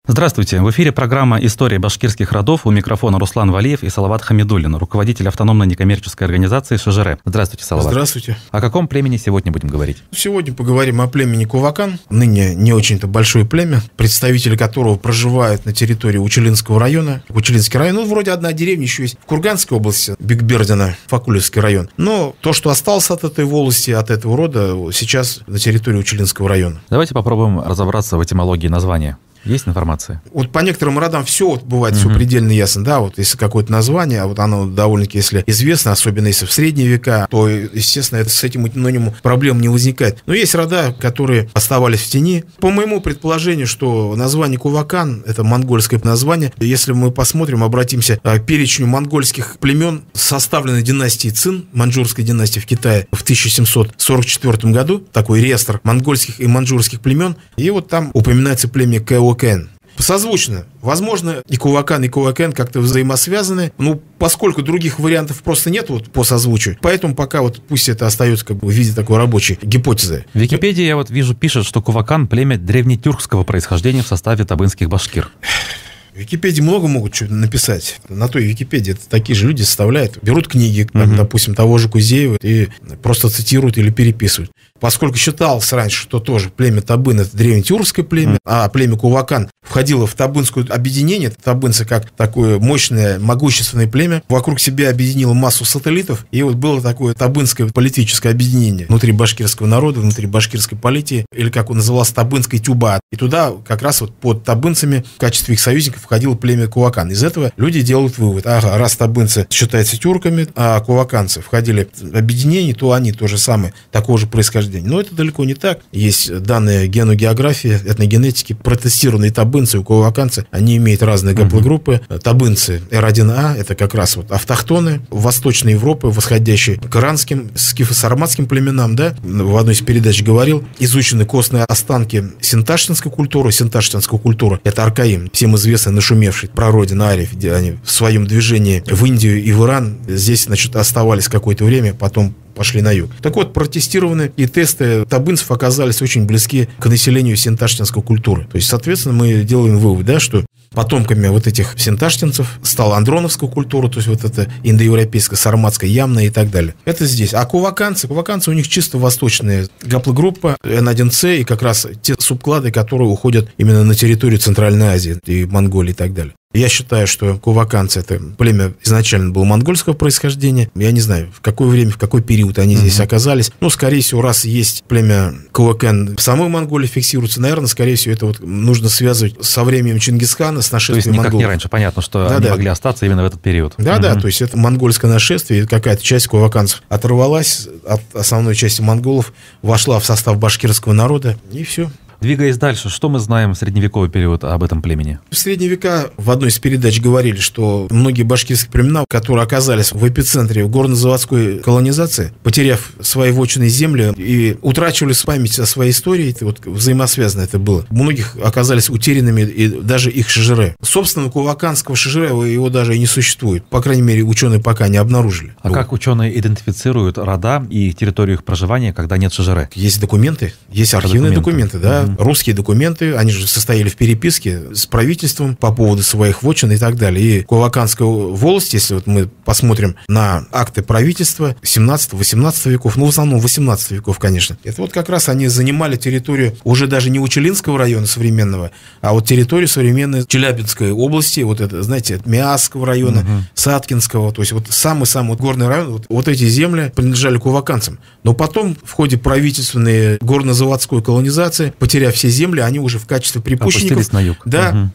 Здравствуйте. В эфире программа «История башкирских родов». У микрофона Руслан Валиев и Салават Хамидуллин, руководитель автономной некоммерческой организации ШЖР. Здравствуйте, Салават. Здравствуйте. О каком племени сегодня будем говорить? Сегодня поговорим о племени Кувакан. Ныне не очень-то большое племя, представители которого проживают на территории Учелинского района. Учелинский район, вроде одна деревня еще есть в Курганской области, Бекбердино, Факулевский район. Но то, что осталось от этой волости, от этого рода, сейчас на территории Учелинского района. Давайте попробуем разобраться в этимологии названия. Есть информация? Вот по некоторым родам все бывает все предельно ясно, да, вот если какое-то название, а вот оно довольно-таки, если известно, особенно если в средние века, то, естественно, это, с этим этнонимом проблем не возникает. Но есть рода, которые оставались в тени. По моему предположению, что название Кувакан – это монгольское название. Если мы посмотрим, обратимся к перечню монгольских племен, составленной династией Цин, маньчжурской династии в Китае в 1744 году, такой реестр монгольских и маньчжурских племен, и вот там упоминается племя Кэокен. Созвучно. Возможно, и Кувакан как-то взаимосвязаны. Ну, поскольку других вариантов просто нет вот по созвучию, поэтому пока вот пусть это остается как бы в виде такой рабочей гипотезы. В Википедии, я вот вижу, пишет, что Кувакан – племя древнетюркского происхождения в составе табынских башкир. В Википедии много могут что-то написать. На той Википедии такие же люди составляют. Берут книги, там, допустим, того же Кузеева и просто цитируют или переписывают. Поскольку считалось раньше, что тоже племя Табын – это древнетюркское племя, а племя Кувакан входило в табынское объединение. Табынцы как такое мощное, могущественное племя вокруг себя объединило массу сателлитов. И вот было такое табынское политическое объединение внутри башкирского народа, внутри башкирской политики, или как он назывался, табынская тюба. И туда как раз вот под табынцами в качестве их союзников входило племя Кувакан. Из этого люди делают вывод: ага, раз табынцы считаются тюрками, а куваканцы входили в объединение, то они то же самое, такого же происхождения. Но это далеко не так. Есть данные геногеографии, этногенетики, протестированные табынцы и куваканцы, они имеют разные гаплогруппы. Табынцы R1A, это как раз вот автохтоны Восточной Европы, восходящие к иранским, скифо-сарматским племенам, да, в одной из передач говорил, изучены костные останки синташтинской культуры. Синташтинская культура – это Аркаим, всем известный, нашумевший прародина ариев, где они в своем движении в Индию и в Иран здесь, значит, оставались какое-то время, потом пошли на юг. Так вот, протестированы и тесты табынцев оказались очень близки к населению синташтинской культуры. То есть, соответственно, мы делаем вывод, да, что потомками вот этих синташтинцев стала андроновская культура, то есть вот это индоевропейская, сарматская, ямная и так далее. Это здесь. А куваканцы у них чисто восточная гаплогруппа N1C и как раз те субклады, которые уходят именно на территорию Центральной Азии и Монголии и так далее. Я считаю, что куваканцы – это племя изначально было монгольского происхождения. Я не знаю, в какое время, в какой период они здесь оказались. Ну, скорее всего, раз есть племя Кувакан в самой Монголии фиксируется, наверное, скорее всего, это вот нужно связывать со временем Чингисхана, с нашествием монголов. То есть никак не раньше. Понятно, что они могли остаться именно в этот период. Да, то есть это монгольское нашествие, какая-то часть куваканцев оторвалась от основной части монголов, вошла в состав башкирского народа, и все. Двигаясь дальше, что мы знаем в средневековый период об этом племени? В средние века в одной из передач говорили, что многие башкирские племена, которые оказались в эпицентре горно-заводской колонизации, потеряв свои вотчинные земли и утрачивали память о своей истории, это вот взаимосвязано это было. Многих оказались утерянными и даже их ШЖР. Собственно, куваканского ШЖР его даже и не существует. По крайней мере, ученые пока не обнаружили. А как ученые идентифицируют рода и территорию их проживания, когда нет ШЖР? Есть документы, есть архивные документы, да. Русские документы, они же состояли в переписке с правительством по поводу своих вотчин и так далее. И Куваканская волость, если вот мы посмотрим на акты правительства 17-18 веков, ну, в основном 18 веков, конечно, это вот как раз они занимали территорию уже даже не Учелинского района современного, а вот территорию современной Челябинской области, вот это, знаете, Миасского района, Саткинского, то есть вот самый-самый горный район, вот эти земли принадлежали куваканцам. Но потом в ходе правительственной горно-заводской колонизации, потеряв все земли, они уже в качестве припущенников на юг.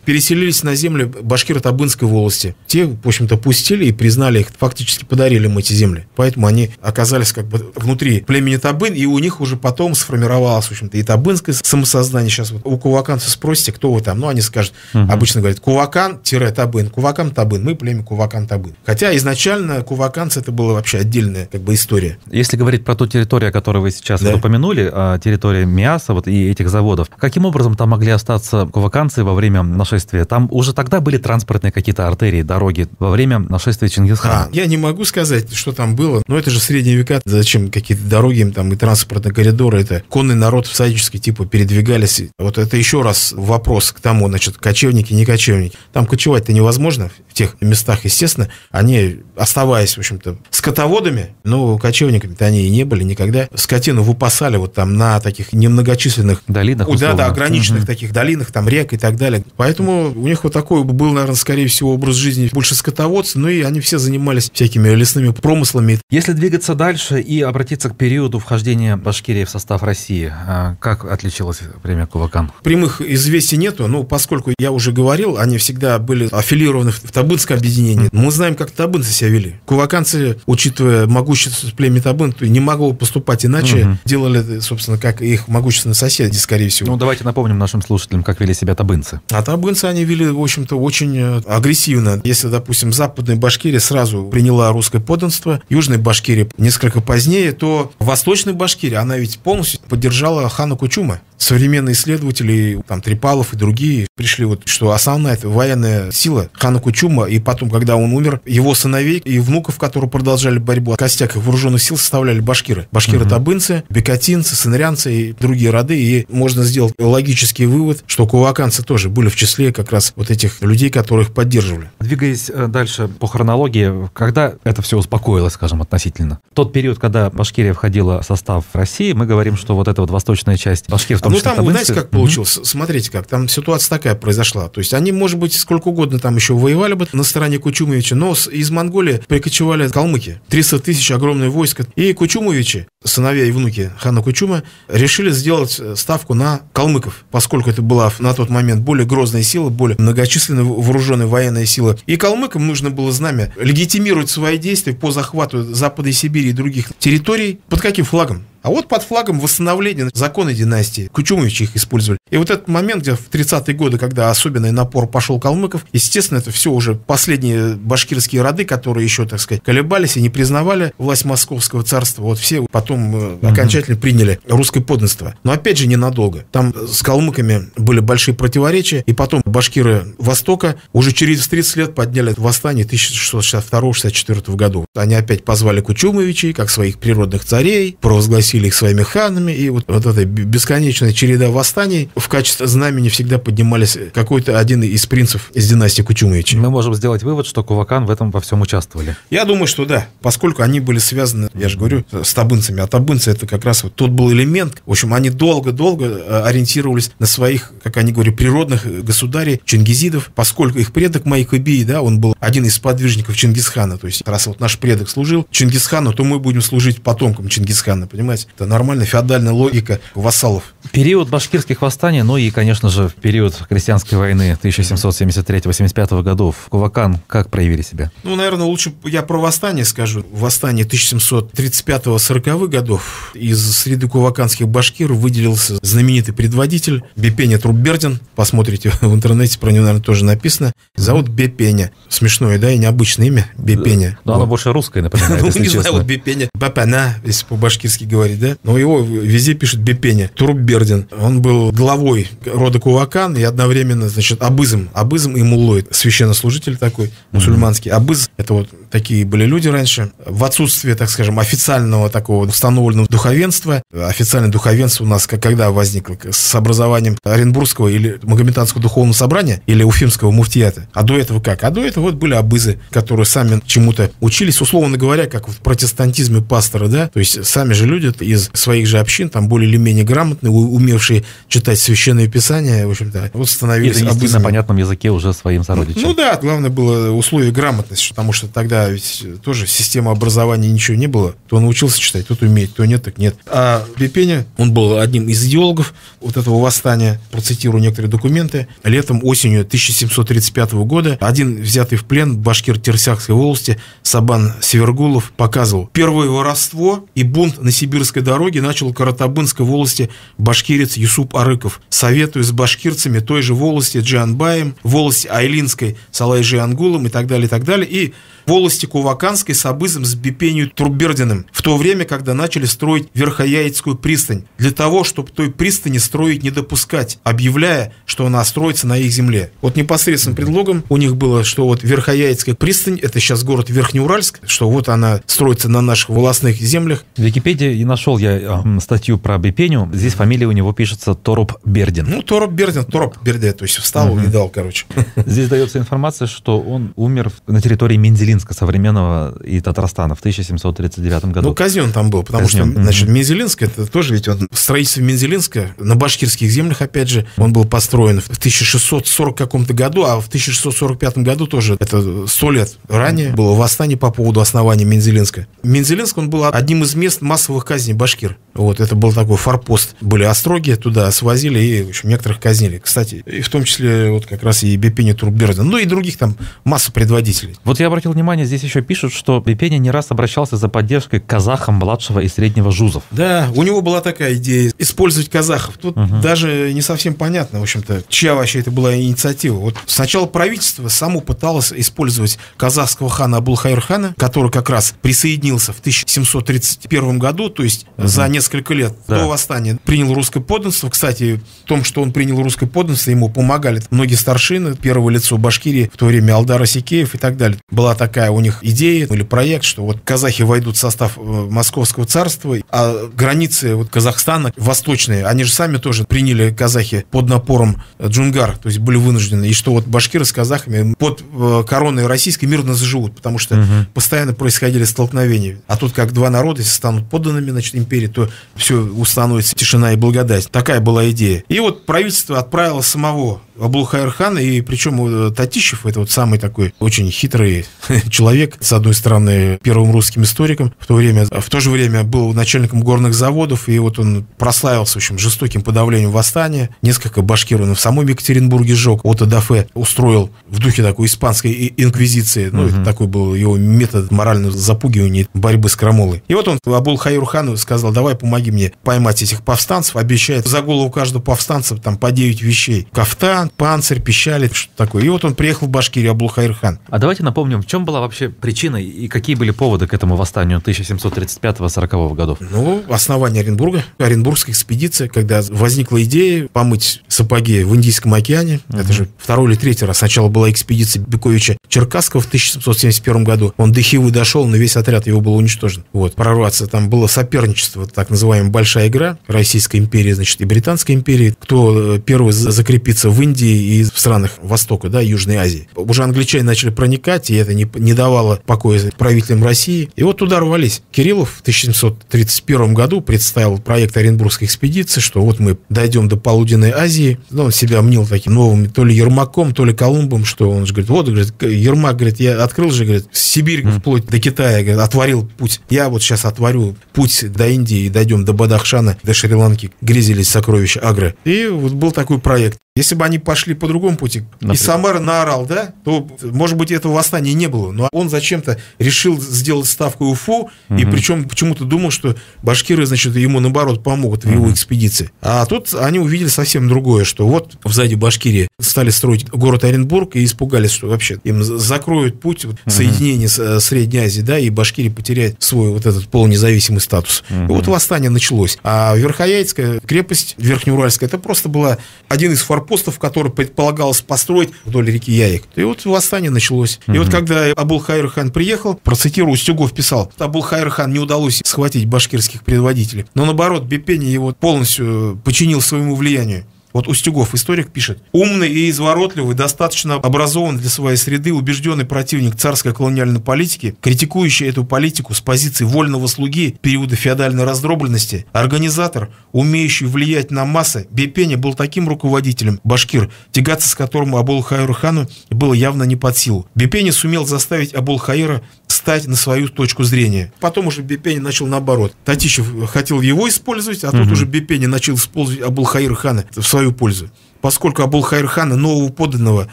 Переселились на земли башкиро-табынской волости. Те, в общем-то, пустили и признали их, фактически подарили им эти земли. Поэтому они оказались как бы внутри племени Табын, и у них уже потом сформировалось, в общем-то, и табынское самосознание. Сейчас вот у куваканцев спросите, кто вы там, ну, они скажут, обычно говорят, Кувакан-Табын, Кувакан-Табын, мы племя Кувакан-Табын. Хотя изначально куваканцы это была вообще отдельная как бы история. Если говорить про ту территорию, о которой вы сейчас упомянули, территория Миаса, вот и этих заводов, скотоводов. Каким образом там могли остаться куваканцы во время нашествия? Там уже тогда были транспортные какие-то артерии, дороги во время нашествия Чингисхана? Я не могу сказать, что там было, но это же средние века. Зачем какие-то дороги им там и транспортные коридоры? Это конный народ всаднический типа передвигались. Вот это еще раз вопрос к тому, значит, кочевники, не кочевники. Там кочевать-то невозможно в тех местах, естественно. Они, оставаясь, в общем-то, скотоводами, но кочевниками-то они и не были никогда. Скотину выпасали вот там на таких немногочисленных долинах, да, ограниченных таких долинах, там рек и так далее. Поэтому у них вот такой был, наверное, скорее всего, образ жизни больше скотоводцев, ну и они все занимались всякими лесными промыслами. Если двигаться дальше и обратиться к периоду вхождения Башкирии в состав России, как отличилось время кувакан? Прямых известий нету, но поскольку я уже говорил, они всегда были аффилированы в Табынское объединение. Мы знаем, как табынцы себя вели. Куваканцы, учитывая могущество племени Табын, не могло поступать иначе. Делали, собственно, как их могущественные соседи, скорее всего. Ну, давайте напомним нашим слушателям, как вели себя табынцы. А табынцы они вели, в общем-то, очень агрессивно. Если, допустим, Западная Башкирия сразу приняла русское подданство, Южная Башкирия несколько позднее, то Восточная Башкирия, она ведь полностью поддержала хана Кучума. Современные исследователи, там, Трипалов и другие, пришли вот, что основная это военная сила хана Кучума, и потом, когда он умер, его сыновей и внуков, которые продолжали борьбу, костяк их вооруженных сил составляли башкиры. Башкиры-табынцы, бекатинцы, сынрянцы и другие роды, и можно сделать логический вывод, что куваканцы тоже были в числе как раз вот этих людей, которые их поддерживали. Двигаясь дальше по хронологии, когда это все успокоилось, скажем, относительно? Тот период, когда Башкирия входила в состав России, мы говорим, что вот эта вот восточная часть Башкир, в том числе там, табынцы... знаете, как получилось? Смотрите, как там ситуация такая произошла. То есть они, может быть, сколько угодно там еще воевали бы на стороне Кучумовича, но из Монголии прикочевали калмыки. 300 тысяч, огромное войско. И Кучумовичи, сыновья и внуки хана Кучума, решили сделать ставку на калмыков, поскольку это была на тот момент более грозная сила, более многочисленная вооруженная военная сила. И калмыкам нужно было знамя легитимировать свои действия по захвату Западной Сибири и других территорий. Под каким флагом? А вот под флагом восстановления законной династии. Кучумовичи их использовали. И вот этот момент, где в 30-е годы, когда особенный напор пошел калмыков, естественно, это все уже последние башкирские роды, которые еще, так сказать, колебались и не признавали власть Московского царства. Вот все потом окончательно приняли русское подданство. Но опять же ненадолго. Там с калмыками были большие противоречия. И потом башкиры Востока уже через 30 лет подняли восстание 1662-64 году. Они опять позвали Кучумовичей, как своих природных царей, провозгласили их своими ханами, и вот эта бесконечная череда восстаний в качестве знамени всегда поднимались какой-то один из принцев из династии Кучумовичей. Мы можем сделать вывод, что кувакан в этом во всем участвовали. Я думаю, что да, поскольку они были связаны, я же говорю, с табынцами, а табынцы это как раз вот тот был элемент, в общем, они долго-долго ориентировались на своих, как они говорят, природных государей, чингизидов, поскольку их предок Майкыбей, да, он был один из сподвижников Чингисхана, то есть раз вот наш предок служил Чингисхану, то мы будем служить потомкам Чингисхана, понимаете? Это нормальная феодальная логика вассалов. Период башкирских восстаний, ну и, конечно же, период крестьянской войны 1773-85 годов. Кувакан как проявили себя? Ну, наверное, лучше я про восстание скажу. Восстание 1735-40-х годов. Из среды куваканских башкир выделился знаменитый предводитель Бепеня Труббердин. Посмотрите в интернете, про него, наверное, тоже написано. Зовут Бепеня. Смешное, да, и необычное имя. Бепеня. Но оно больше русское, напоминает, если не знаю, вот Бепеня. Бапана, если по-башкирски говорить, да? Но его везде пишут Бепеня. Труббердин. Он был главой рода Кувакан и одновременно, значит, абызом. Абызом и муллой. Священнослужитель такой, мусульманский. Абыз — это вот такие были люди раньше. В отсутствие, так скажем, официального такого установленного духовенства. Официальное духовенство у нас когда возникло? С образованием Оренбургского или Магометанского духовного собрания или Уфимского муфтията. А до этого как? А до этого вот были абызы, которые сами чему-то учились, условно говоря, как в протестантизме пасторы, да? То есть сами же люди из своих же общин, там более или менее грамотные, умевшие читать священное писание, в общем-то, вот становились абызами. На понятном языке уже своим сородичам. Ну да, главное было условие грамотности, потому что тогда ведь тоже система образования ничего не было. То научился читать, тот умеет, то нет, так нет. А Бепеня, он был одним из идеологов вот этого восстания, процитирую некоторые документы. Летом, осенью 1735 года один взятый в плен башкир Терсякской волости Сабан Севергулов показывал: первое воровство и бунт на сибирской дороге начал Каратабынской волости башкирец Юсуп Арыков. Советую с башкирцами той же волости Джанбаем, волости Айлинской Салай Жиангулом и так далее, и так далее. И волости Куваканской с Абызом с Бепенью Турбердиным, в то время, когда начали строить Верхояицкую пристань, для того, чтобы той пристани строить не допускать, объявляя, что она строится на их земле. Вот непосредственным предлогом у них было, что вот Верхояицкая пристань, это сейчас город Верхнеуральск, что вот она строится на наших волостных землях. В Википедии и нашел я статью про Бепеню. Здесь фамилия у него пишется Торуп-Бердин. Ну, Торуп-Бердин, Торуп-Бердин, то есть встал и дал, короче. Здесь дается информация, что он умер на территории Мензелинска современного и Татарстана в 1739 году. Ну, казнен там был, потому что, значит, Мензелинск, это тоже ведь он в строительстве Мензелинска на башкирских землях, опять же, он был построен в 1640 каком-то году, а в 1645 году тоже, это 100 лет ранее, было восстание по поводу основания Мензелинска. Мензелинск, он был одним из мест массовых казней башкир. Вот, это был такой форпост. Были остроги, туда свозили и, в общем, некоторых казнили. Кстати, и в том числе, вот как раз и Бепеня Турбердин, ну и других там масса предводителей. Вот я обратил внимание, здесь еще пишут, что Бепеня не раз обращался за поддержкой к казахам младшего и среднего жузов. Да, у него была такая идея использовать казахов. Тут даже не совсем понятно, в общем-то, чья вообще это была инициатива. Вот сначала правительство само пыталось использовать казахского хана Абулхайр-хана, который как раз присоединился в 1731 году, то есть за несколько лет до восстания принял русское подданство. Кстати, в том, что он принял русское подданство, ему помогали многие старшины, первое лицо Башкирии, в то время Алдар Асикеев и так далее. Была такая у них идея или проект, что вот казахи войдут в состав Московского царства, а границы вот Казахстана восточные, они же сами тоже приняли казахи под напором джунгар, то есть были вынуждены, и что вот башкиры с казахами под короной российской мирно заживут, потому что постоянно происходили столкновения. А тут как два народа, если станут подданными, значит, империи, то все установится тишина и благодать. Такая была идея. И вот правительство отправило самого Абулхайр-хана, и причем Татищев, это вот самый такой очень хитрый человек, с одной стороны, первым русским историком в то же время был начальником горных заводов, и вот он прославился, в общем, жестоким подавлением восстания. Несколько башкир он в самом Екатеринбурге сжег. Отто-да-Фе устроил в духе такой испанской инквизиции. Ну, это такой был его метод морального запугивания, борьбы с крамолой. И вот он Абулхайр-хану сказал: давай, помоги мне поймать этих повстанцев. Обещает за голову каждого повстанца там по 9 вещей. Кафтан, панцирь, пищали, что такое. И вот он приехал в Башкирию, Абулхайр-хан. А давайте напомним, в чем была вообще причина и какие были поводы к этому восстанию 1735-40 годов? Ну, основание Оренбурга, Оренбургская экспедиция, когда возникла идея помыть сапоги в Индийском океане. Это же второй или третий раз. Сначала была экспедиция Бековича Черкасского в 1771 году. Он до Хивы дошел, но весь отряд его был уничтожен. Вот, прорваться. Там было соперничество, так называемая большая игра Российской империи, значит, и Британской империи. Кто первый закрепится в Индии и в странах Востока, да, Южной Азии. Уже англичане начали проникать, и это не давало покоя правителям России. И вот туда рвались. Кириллов в 1731 году представил проект Оренбургской экспедиции, что вот мы дойдем до Полуденной Азии. Ну, он себя мнил таким новым то ли Ермаком, то ли Колумбом, что он же говорит: вот, говорит, Ермак, говорит, я открыл же, говорит, Сибирь вплоть до Китая, говорит, отворил путь. Я вот сейчас отворю путь до Индии и дойдем до Бадахшана, до Шри-Ланки, грезились сокровища Агры. И вот был такой проект. Если бы они пошли по другому пути, и Самара наорал, да, то, может быть, этого восстания не было. Но он зачем-то решил сделать ставку Уфу, и причем почему-то думал, что башкиры, значит, ему, наоборот, помогут в его экспедиции. А тут они увидели совсем другое, что вот сзади Башкирии стали строить город Оренбург и испугались, что вообще им закроют путь соединения с Средней Азией, да, и Башкирия потеряет свой вот этот полунезависимый статус. И вот восстание началось. А Верхояицкая крепость, Верхнеуральская, это просто была один из форпостов, который предполагалось построить вдоль реки Яик. И вот восстание началось. И вот когда Абулхайр-хан приехал, процитирую, Устюгов писал: Абулхайр-хан не удалось схватить башкирских предводителей, но наоборот, Бепеня его полностью подчинил своему влиянию. Вот Устюгов, историк, пишет: умный и изворотливый, достаточно образован для своей среды, убежденный противник царской колониальной политики, критикующий эту политику с позиции вольного слуги периода феодальной раздробленности, организатор, умеющий влиять на массы, Бепеня был таким руководителем башкир, тягаться с которым Абулхайр-хану было явно не под силу. Бепеня сумел заставить Абулхайра стать на свою точку зрения. Потом уже Бепеня начал наоборот. Татищев хотел его использовать, а тут уже Бепеня начал использовать Абулхайр-хана в свою пользу. поскольку Абулхайр-хана, нового подданного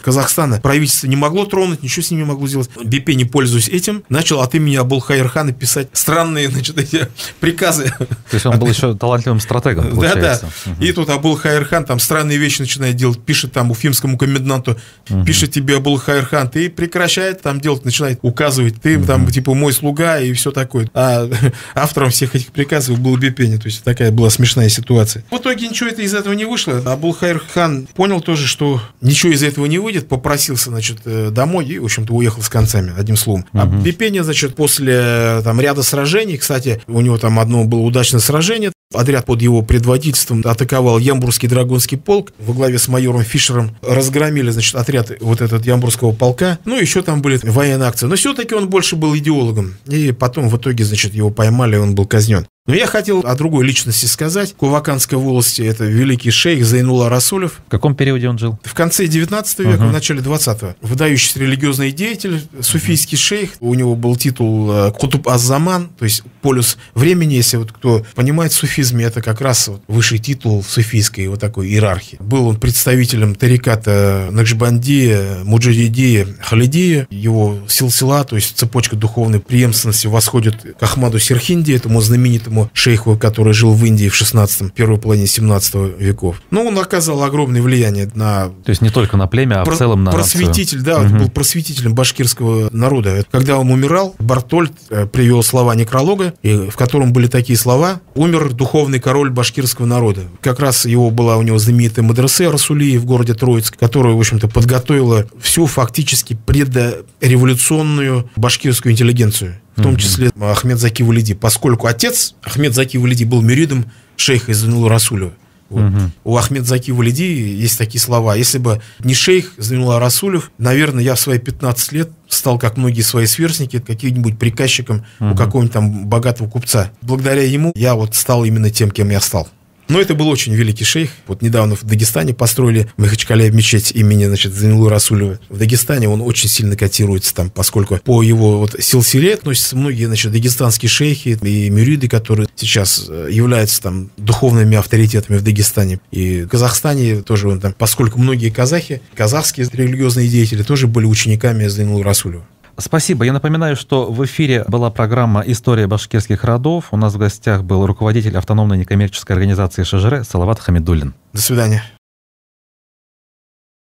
Казахстана, правительство не могло тронуть, ничего с ним не могло сделать. Бепени, пользуясь этим, начал от имени Абулхайр-хана писать странные, значит, эти приказы. То есть он был еще талантливым стратегом, получается. Да. И тут Абулхайр-хан там странные вещи начинает делать, пишет там уфимскому коменданту, пишет тебе Абулхайр-хан, ты прекращает там делать, начинает указывать, ты там типа мой слуга и все такое. А автором всех этих приказов был Бепени, то есть такая была смешная ситуация. В итоге ничего из этого не вышло. Абулхайр-хан понял тоже, что ничего из этого не выйдет, попросился, значит, домой и, в общем-то, уехал с концами, одним словом. А Бепени, значит, после там ряда сражений, кстати, у него там одно было удачное сражение, отряд под его предводительством атаковал Ямбургский драгунский полк во главе с майором Фишером. Разгромили, значит, отряд вот этот Ямбургского полка. Ну, еще там были военные акции. Но все-таки он больше был идеологом. И потом в итоге, значит, его поймали, и он был казнен. Но я хотел о другой личности сказать. Куваканской волости — это великий шейх Зайнулла Расулев. В каком периоде он жил? В конце 19 века, в начале 20-го. Выдающийся религиозный деятель, суфийский шейх. У него был титул Кутуб аз-Заман, то есть полюс времени. Если вот кто понимает в суфизме, это как раз вот высший титул в суфийской вот такой иерархии. Был он представителем тариката Накшбандия, Муджадидия, Халидия. Его силсила, то есть цепочка духовной преемственности, восходит к Ахмаду Серхинди, этому знаменитому шейху, который жил в Индии в 16-м, первой половине 17 веков. Но он оказал огромное влияние на... То есть не только на племя, а в целом на просветитель, нацию. Да, он был просветителем башкирского народа. Когда он умирал, Бартольд привел слова некролога, в котором были такие слова: «Умер духовный король башкирского народа». Как раз была у него знаменитая мадресе Расулии в городе Троицк, которая, в общем-то, подготовила всю фактически предреволюционную башкирскую интеллигенцию. В том числе Ахмед Заки Валиди, поскольку отец Ахмед Заки Валиди был мюридом шейха Зайнулла Расулева. Вот. У Ахмед Заки Валиди есть такие слова: если бы не шейх Зайнулла Расулев, наверное, я в свои 15 лет стал, как многие свои сверстники, каким-нибудь приказчиком у какого-нибудь там богатого купца. Благодаря ему я вот стал именно тем, кем я стал. Но это был очень великий шейх. Вот недавно в Дагестане построили в Махачкале мечеть имени, значит, Зайнуллы Расулева. В Дагестане он очень сильно котируется там, поскольку по его вот силсиле относятся многие, значит, дагестанские шейхи и мюриды, которые сейчас являются там духовными авторитетами в Дагестане. И в Казахстане тоже он там, поскольку многие казахи, казахские религиозные деятели тоже были учениками Зайнуллы Расулева. Спасибо. Я напоминаю, что в эфире была программа «История башкирских родов». У нас в гостях был руководитель автономной некоммерческой организации ШЖР Салават Хамидуллин. До свидания.